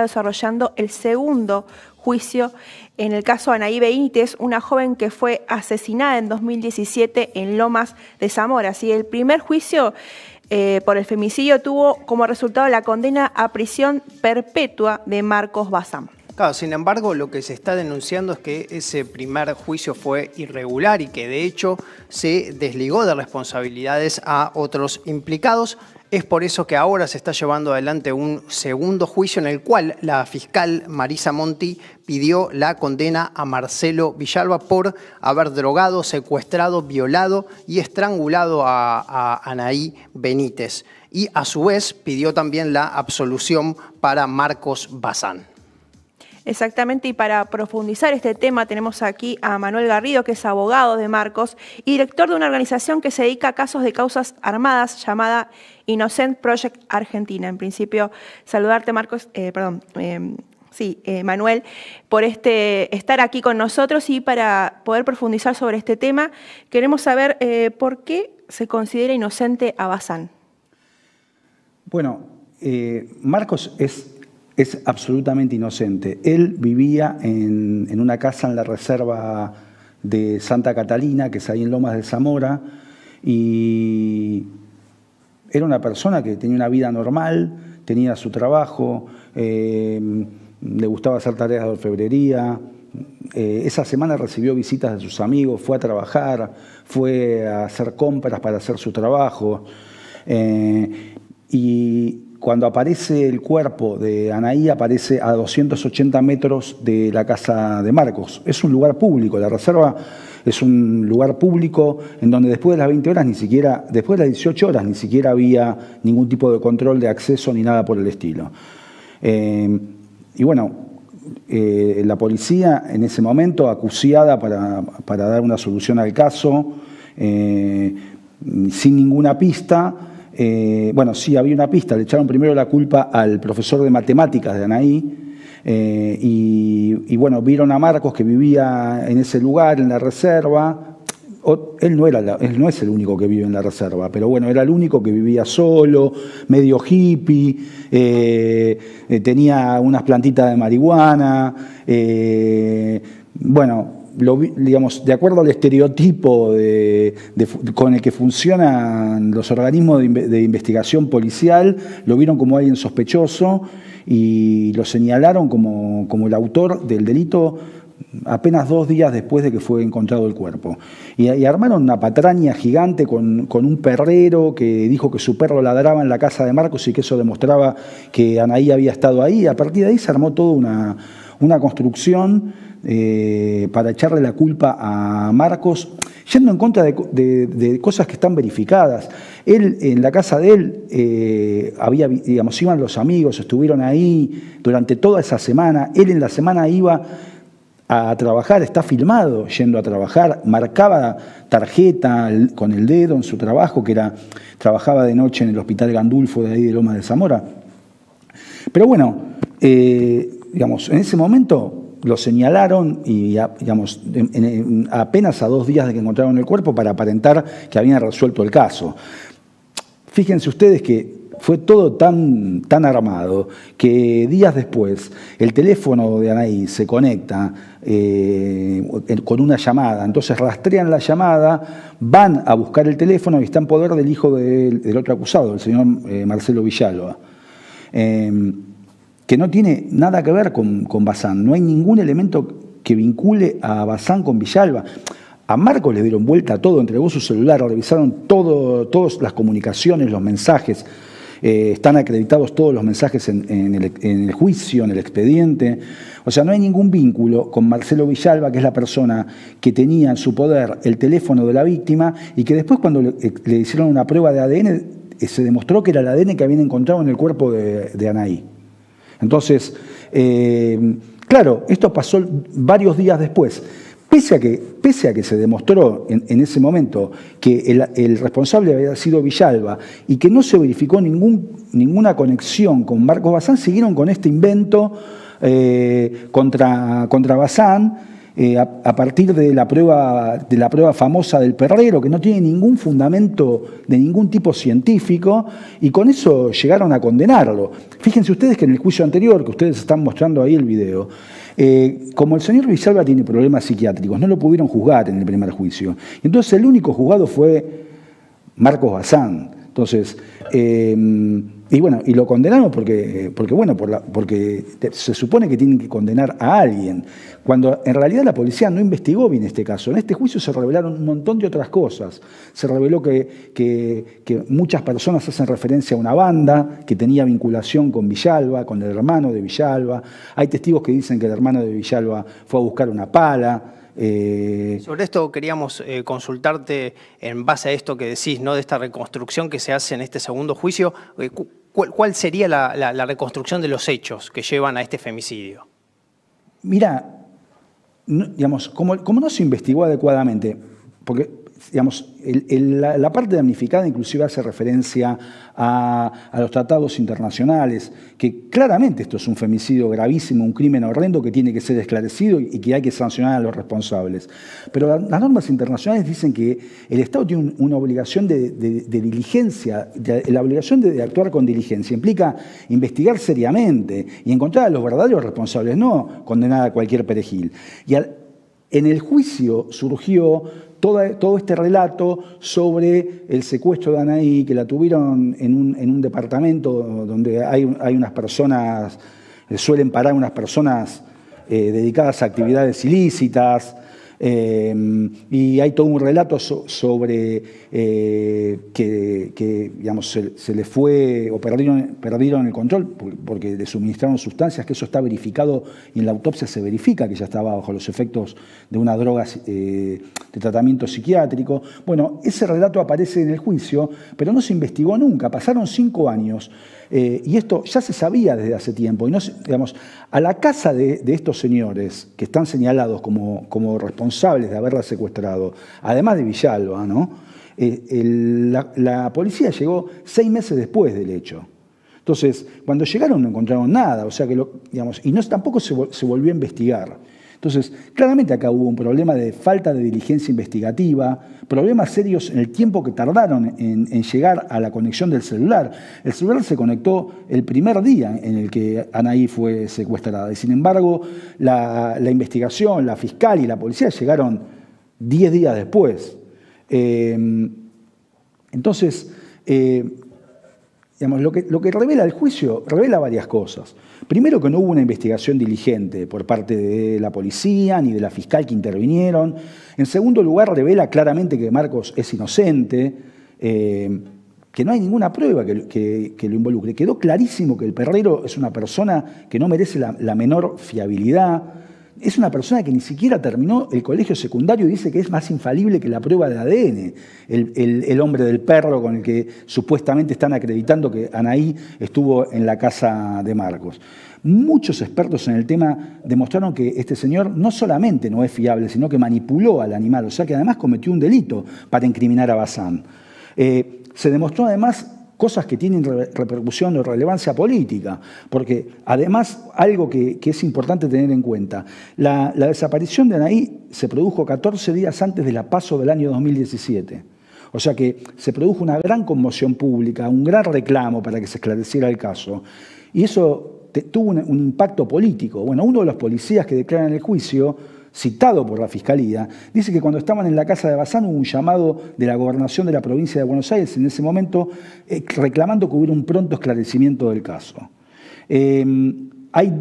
desarrollando el segundo juicio en el caso Anaí Benítez, una joven que fue asesinada en 2017 en Lomas de Zamora. ¿Sí? El primer juicio por el femicidio tuvo como resultado la condena a prisión perpetua de Marcos Bazán. Claro, sin embargo, lo que se está denunciando es que ese primer juicio fue irregular y que de hecho se desligó de responsabilidades a otros implicados. Es por eso que ahora se está llevando adelante un segundo juicio en el cual la fiscal Marisa Monti pidió la condena a Marcelo Villalba por haber drogado, secuestrado, violado y estrangulado a Anaí Benítez. Y a su vez pidió también la absolución para Marcos Bazán. Exactamente, y para profundizar este tema tenemos aquí a Manuel Garrido, que es abogado de Marcos y director de una organización que se dedica a casos de causas armadas llamada Innocent Project Argentina. En principio, saludarte, Marcos, Manuel, por estar aquí con nosotros y para poder profundizar sobre este tema. Queremos saber por qué se considera inocente a Bazán. Bueno, Marcos es absolutamente inocente. Él vivía en una casa en la reserva de Santa Catalina, que es ahí en Lomas de Zamora, y era una persona que tenía una vida normal, tenía su trabajo, le gustaba hacer tareas de orfebrería. Esa semana recibió visitas de sus amigos, fue a trabajar, fue a hacer compras para hacer su trabajo. Y cuando aparece el cuerpo de Anaí, aparece a 280 metros de la casa de Marcos. Es un lugar público, la reserva es un lugar público en donde después de las 20 horas, después de las 18 horas, ni siquiera había ningún tipo de control de acceso ni nada por el estilo. Y bueno, la policía en ese momento, acuciada para dar una solución al caso, sin ninguna pista. Bueno, sí, había una pista, le echaron primero la culpa al profesor de matemáticas de Anaí y bueno, vieron a Marcos que vivía en ese lugar, en la reserva. Él no es el único que vive en la reserva, pero bueno, era el único que vivía solo, medio hippie, tenía unas plantitas de marihuana, bueno, digamos, de acuerdo al estereotipo con el que funcionan los organismos de investigación policial, lo vieron como alguien sospechoso y lo señalaron como el autor del delito apenas 2 días después de que fue encontrado el cuerpo. Y armaron una patraña gigante con un perrero que dijo que su perro ladraba en la casa de Marcos y que eso demostraba que Anaí había estado ahí. A partir de ahí se armó toda una construcción para echarle la culpa a Marcos, yendo en contra de cosas que están verificadas. Él, en la casa de él, iban los amigos, estuvieron ahí durante toda esa semana. Él en la semana iba a trabajar, está filmado yendo a trabajar, marcaba tarjeta con el dedo en su trabajo, trabajaba de noche en el Hospital Gandulfo de ahí de Lomas de Zamora. Pero bueno, digamos, en ese momento lo señalaron y, digamos, apenas a 2 días de que encontraron el cuerpo para aparentar que habían resuelto el caso. Fíjense ustedes que fue todo tan armado que días después el teléfono de Anaí se conecta con una llamada. Entonces rastrean la llamada, van a buscar el teléfono y está en poder del hijo del otro acusado, el señor Marcelo Villalba. Que no tiene nada que ver con Bazán. No hay ningún elemento que vincule a Bazán con Villalba. A Marcos le dieron vuelta a todo, entregó su celular, revisaron todas las comunicaciones, los mensajes. Están acreditados todos los mensajes en el juicio, en el expediente. O sea, no hay ningún vínculo con Marcelo Villalba, que es la persona que tenía en su poder el teléfono de la víctima y que después cuando le hicieron una prueba de ADN se demostró que era el ADN que habían encontrado en el cuerpo de Anaí. Entonces, claro, esto pasó varios días después. Pese a que se demostró en ese momento que el responsable había sido Villalba y que no se verificó ninguna conexión con Marcos Bazán, siguieron con este invento contra Bazán a partir de la prueba famosa del perrero, que no tiene ningún fundamento de ningún tipo científico, y con eso llegaron a condenarlo. Fíjense ustedes que en el juicio anterior, que ustedes están mostrando ahí el video, como el señor Villalba tiene problemas psiquiátricos, no lo pudieron juzgar en el primer juicio. Entonces el único juzgado fue Marcos Bazán. Entonces, y bueno, y lo condenaron porque se supone que tienen que condenar a alguien, cuando en realidad la policía no investigó bien este caso. En este juicio se revelaron un montón de otras cosas. Se reveló que muchas personas hacen referencia a una banda que tenía vinculación con Villalba, con el hermano de Villalba. Hay testigos que dicen que el hermano de Villalba fue a buscar una pala. Sobre esto queríamos consultarte en base a esto que decís, ¿no? De esta reconstrucción que se hace en este segundo juicio. ¿Cuál sería la reconstrucción de los hechos que llevan a este femicidio? Mira, digamos, como no se investigó adecuadamente, porque digamos, la parte damnificada inclusive hace referencia a los tratados internacionales, que claramente esto es un femicidio gravísimo, un crimen horrendo que tiene que ser esclarecido y que hay que sancionar a los responsables. Pero las normas internacionales dicen que el Estado tiene una obligación de diligencia, la obligación de actuar con diligencia, implica investigar seriamente y encontrar a los verdaderos responsables, no condenar a cualquier perejil. Y en el juicio surgió todo este relato sobre el secuestro de Anaí, que la tuvieron en un departamento donde hay unas personas, suelen parar unas personas dedicadas a actividades ilícitas, y hay todo un relato sobre que digamos, se le fue o perdieron el control porque le suministraron sustancias, que eso está verificado y en la autopsia se verifica que ella estaba bajo los efectos de una droga de tratamiento psiquiátrico. Bueno, ese relato aparece en el juicio, pero no se investigó nunca. Pasaron 5 años y esto ya se sabía desde hace tiempo. Y no, digamos, a la casa de estos señores que están señalados como responsables de haberla secuestrado, además de Villalba, ¿no? La policía llegó 6 meses después del hecho. Entonces, cuando llegaron no encontraron nada, o sea que digamos, y tampoco se volvió a investigar. Entonces, claramente acá hubo un problema de falta de diligencia investigativa, problemas serios en el tiempo que tardaron en llegar a la conexión del celular. El celular se conectó el primer día en el que Anaí fue secuestrada. Y sin embargo, la investigación, la fiscal y la policía llegaron 10 días después. Entonces, digamos, lo que revela el juicio, revela varias cosas. Primero, que no hubo una investigación diligente por parte de la policía ni de la fiscal que intervinieron. En segundo lugar, revela claramente que Marcos es inocente, que no hay ninguna prueba que lo involucre. Quedó clarísimo que el perrero es una persona que no merece la menor fiabilidad. Es una persona que ni siquiera terminó el colegio secundario y dice que es más infalible que la prueba de ADN, el hombre del perro con el que supuestamente están acreditando que Anaí estuvo en la casa de Marcos. Muchos expertos en el tema demostraron que este señor no solamente no es fiable, sino que manipuló al animal, o sea que además cometió un delito para incriminar a Bazán. Se demostró además cosas que tienen repercusión o relevancia política, porque además algo que es importante tener en cuenta, la desaparición de Anaí se produjo 14 días antes de la PASO del año 2017. O sea que se produjo una gran conmoción pública, un gran reclamo para que se esclareciera el caso. Y eso tuvo un impacto político. Bueno, uno de los policías que declaran el juicio, citado por la Fiscalía, dice que cuando estaban en la casa de Bazán hubo un llamado de la gobernación de la provincia de Buenos Aires en ese momento reclamando que hubiera un pronto esclarecimiento del caso. Hay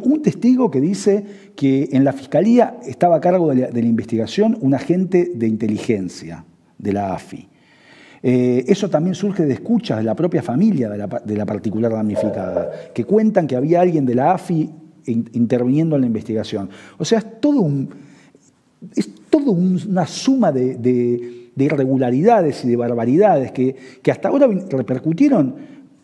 un testigo que dice que en la Fiscalía estaba a cargo de la investigación un agente de inteligencia de la AFI. Eso también surge de escuchas de la propia familia de la particular damnificada, que cuentan que había alguien de la AFI interviniendo en la investigación. O sea, es todo una suma de irregularidades y de barbaridades que hasta ahora repercutieron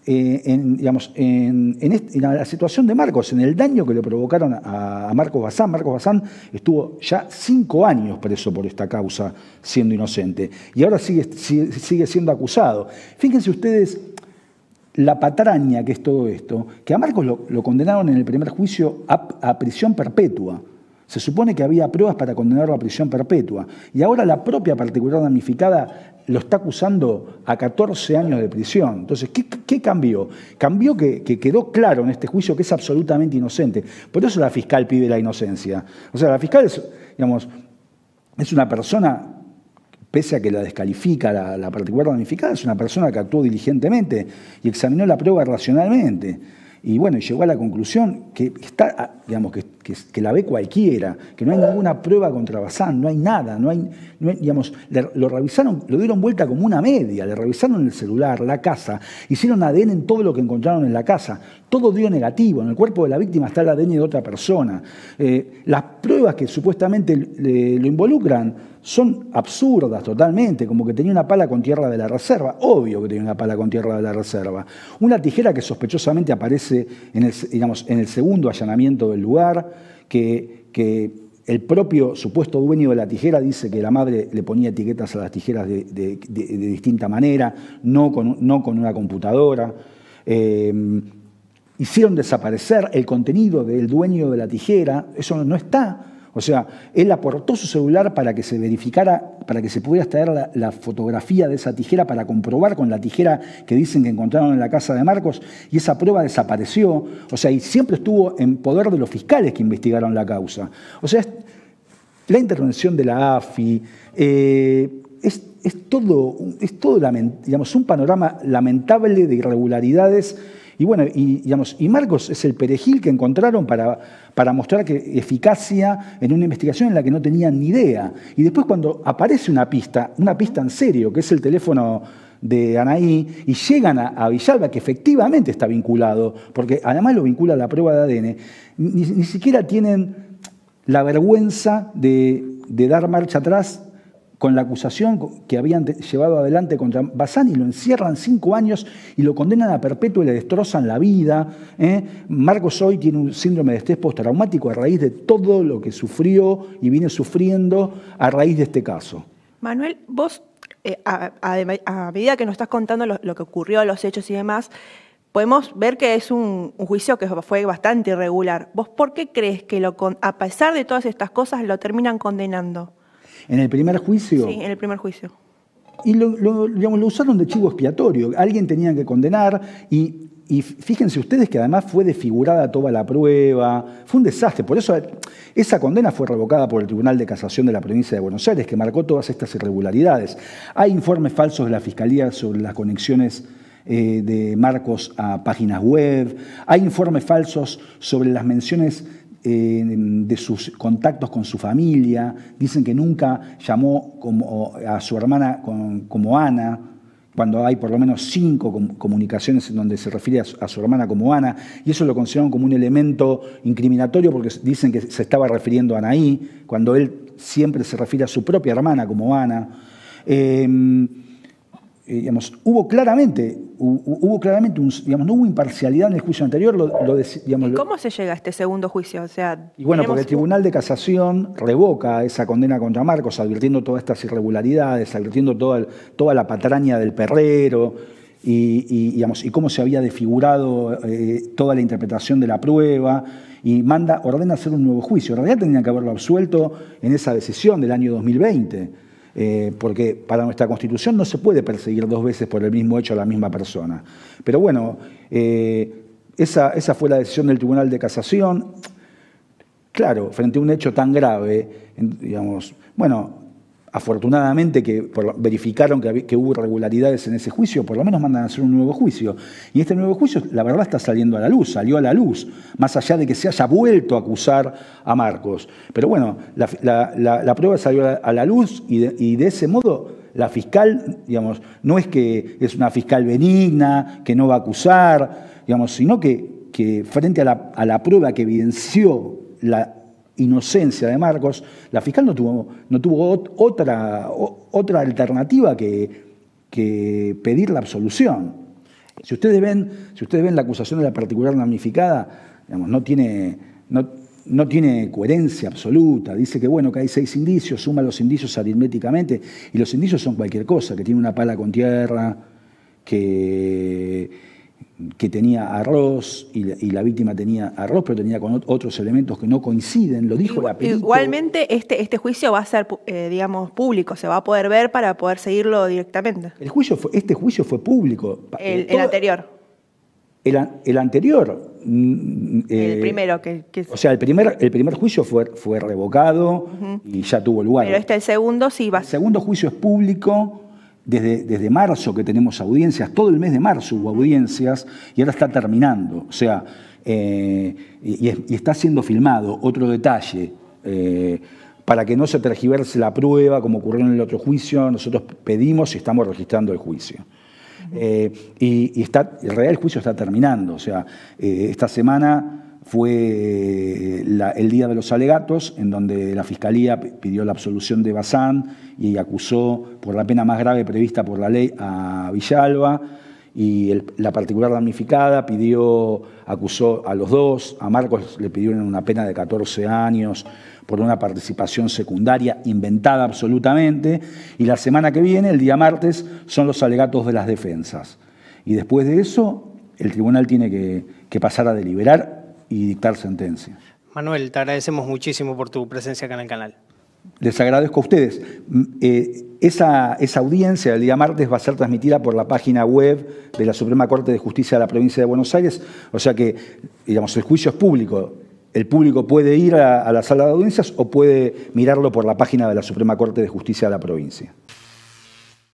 en la situación de Marcos, en el daño que le provocaron a Marcos Bazán. Marcos Bazán estuvo ya 5 años preso por esta causa, siendo inocente, y ahora sigue siendo acusado. Fíjense ustedes la patraña que es todo esto, que a Marcos lo condenaron en el primer juicio a prisión perpetua. O Se supone que había pruebas para condenarlo a prisión perpetua. Y ahora la propia particular damnificada lo está acusando a 14 años de prisión. Entonces, ¿qué cambió? Cambió que quedó claro en este juicio que es absolutamente inocente. Por eso la fiscal pide la inocencia. O sea, la fiscal es, digamos, es una persona, pese a que la descalifica la particular damnificada, es una persona que actuó diligentemente y examinó la prueba racionalmente. Y bueno, llegó a la conclusión que está, digamos, que la ve cualquiera, que no hay ninguna prueba contra Bazán, no hay nada, digamos, lo revisaron, lo dieron vuelta como una media, le revisaron el celular, la casa, hicieron ADN en todo lo que encontraron en la casa, todo dio negativo, en el cuerpo de la víctima está el ADN de otra persona. Las pruebas que supuestamente lo involucran son absurdas totalmente, como que tenía una pala con tierra de la reserva, obvio que tenía una pala con tierra de la reserva, una tijera que sospechosamente aparece en el segundo allanamiento del lugar, que el propio supuesto dueño de la tijera dice que la madre le ponía etiquetas a las tijeras de distinta manera, no con una computadora. Hicieron desaparecer el contenido del dueño de la tijera, eso no está. O sea, él aportó su celular para que se verificara, para que se pudiera extraer la fotografía de esa tijera para comprobar con la tijera que dicen que encontraron en la casa de Marcos, y esa prueba desapareció. O sea, y siempre estuvo en poder de los fiscales que investigaron la causa. O sea, la intervención de la AFI es todo digamos, un panorama lamentable de irregularidades. Y bueno, y Marcos es el perejil que encontraron para mostrar que eficacia en una investigación en la que no tenían ni idea. Y después cuando aparece una pista en serio, que es el teléfono de Anaí, y llegan a Villalba, que efectivamente está vinculado, porque además lo vincula a la prueba de ADN, ni siquiera tienen la vergüenza de dar marcha atrás con la acusación que habían llevado adelante contra Bazán, y lo encierran 5 años y lo condenan a perpetuo y le destrozan la vida. Marcos hoy tiene un síndrome de estrés postraumático a raíz de todo lo que sufrió y viene sufriendo a raíz de este caso. Manuel, vos, a medida que nos estás contando lo que ocurrió, los hechos y demás, podemos ver que es un juicio que fue bastante irregular. ¿Vos por qué crees que a pesar de todas estas cosas lo terminan condenando? ¿En el primer juicio? Sí, en el primer juicio. Y lo usaron de chivo expiatorio. Alguien tenía que condenar y fíjense ustedes que además fue desfigurada toda la prueba. Fue un desastre. Por eso esa condena fue revocada por el Tribunal de Casación de la Provincia de Buenos Aires, que marcó todas estas irregularidades. Hay informes falsos de la Fiscalía sobre las conexiones de Marcos a páginas web. Hay informes falsos sobre las menciones de sus contactos con su familia. Dicen que nunca llamó a su hermana como Ana, cuando hay por lo menos 5 comunicaciones en donde se refiere a su hermana como Ana, y eso lo consideraron como un elemento incriminatorio porque dicen que se estaba refiriendo a Anaí, cuando él siempre se refiere a su propia hermana como Ana. Hubo claramente no hubo imparcialidad en el juicio anterior. ¿Y cómo se llega a este segundo juicio? O sea, y bueno, porque el Tribunal de Casación revoca esa condena contra Marcos, advirtiendo todas estas irregularidades, advirtiendo toda la patraña del perrero y cómo se había desfigurado toda la interpretación de la prueba, y ordena hacer un nuevo juicio. En realidad tendrían que haberlo absuelto en esa decisión del año 2020. Porque para nuestra Constitución no se puede perseguir 2 veces por el mismo hecho a la misma persona. Pero bueno, esa fue la decisión del Tribunal de Casación. Claro, frente a un hecho tan grave, afortunadamente que verificaron que hubo irregularidades en ese juicio, por lo menos mandan a hacer un nuevo juicio. Y este nuevo juicio, la verdad, está saliendo a la luz, salió a la luz, más allá de que se haya vuelto a acusar a Marcos. Pero bueno, la prueba salió a la luz y de ese modo la fiscal, no es que es una fiscal benigna, que no va a acusar, sino que frente a la prueba que evidenció la inocencia de Marcos, la fiscal no tuvo otra alternativa que pedir la absolución. Si ustedes ven la acusación de la particular damnificada, no tiene coherencia absoluta. Dice que hay 6 indicios, suma los indicios aritméticamente, y los indicios son cualquier cosa, que tiene una pala con tierra, que que tenía arroz y la víctima tenía arroz, pero tenía con otros elementos que no coinciden, lo dijo la perito. Igualmente este juicio va a ser, digamos, público, se va a poder ver para poder seguirlo directamente. Este juicio fue público. El anterior. El anterior. El primero. O sea, el primer juicio fue revocado y ya tuvo lugar. Pero el segundo sí va. El segundo juicio es público. Desde marzo que tenemos audiencias, todo el mes de marzo hubo audiencias y ahora está terminando. O sea, y está siendo filmado. Otro detalle, para que no se tergiverse la prueba, como ocurrió en el otro juicio, nosotros pedimos y estamos registrando el juicio. En realidad el juicio está terminando. O sea, esta semana fue el día de los alegatos, en donde la Fiscalía pidió la absolución de Bazán y acusó por la pena más grave prevista por la ley a Villalba, y la particular damnificada acusó a los dos. A Marcos le pidieron una pena de 14 años por una participación secundaria inventada absolutamente, y la semana que viene, el día martes, son los alegatos de las defensas. Y después de eso, el tribunal tiene que pasar a deliberar y dictar sentencia. Manuel, te agradecemos muchísimo por tu presencia acá en el canal. Les agradezco a ustedes. Esa audiencia del día martes va a ser transmitida por la página web de la Suprema Corte de Justicia de la Provincia de Buenos Aires, o sea que, digamos, el juicio es público. El público puede ir a la sala de audiencias o puede mirarlo por la página de la Suprema Corte de Justicia de la provincia.